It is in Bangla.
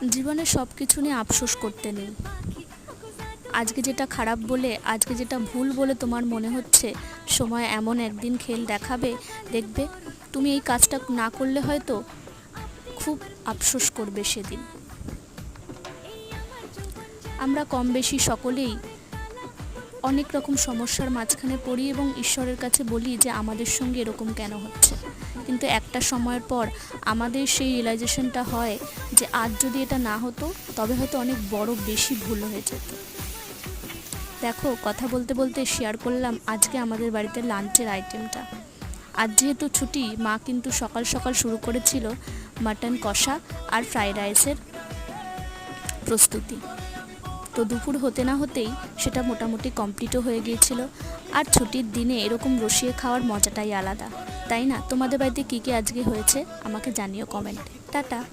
জীবনে সব কিছু নিয়ে আফসোস করতে নেই। আজকে যেটা খারাপ বলে, আজকে যেটা ভুল বলে তোমার মনে হচ্ছে, সময় এমন একদিন খেল দেখাবে, দেখবে তুমি এই কাজটা না করলে হয়তো খুব আফসোস করবে সেদিন। আমরা কম বেশি সকলেই অনেক রকম সমস্যার মাঝখানে পড়ি এবং ঈশ্বরের কাছে বলি যে আমাদের সঙ্গে এরকম কেন হচ্ছে। কিন্তু একটা সময়ের পর আমাদের সেই রিয়েলাইজেশনটা হয় যে আজ যদি এটা না হতো তবে হয়তো অনেক বড় বেশি ভুল হয়ে যেত। দেখো, কথা বলতে বলতে শেয়ার করলাম আজকে আমাদের বাড়িতে লাঞ্চের আইটেমটা। আজ যেহেতু ছুটি, মা কিন্তু সকাল সকাল শুরু করেছিল মাটন কষা আর ফ্রাইড রাইসের প্রস্তুতি। তো দুপুর হতে না হতেই সেটা মোটামুটি কমপ্লিটও হয়ে গিয়েছিল। আর ছুটির দিনে এরকম রসিয়ে খাওয়ার মজাটাই আলাদা, তাই না? তোমাদের বাড়িতে কী কী আজকে হয়েছে আমাকে জানিও কমেন্টে। টাটা।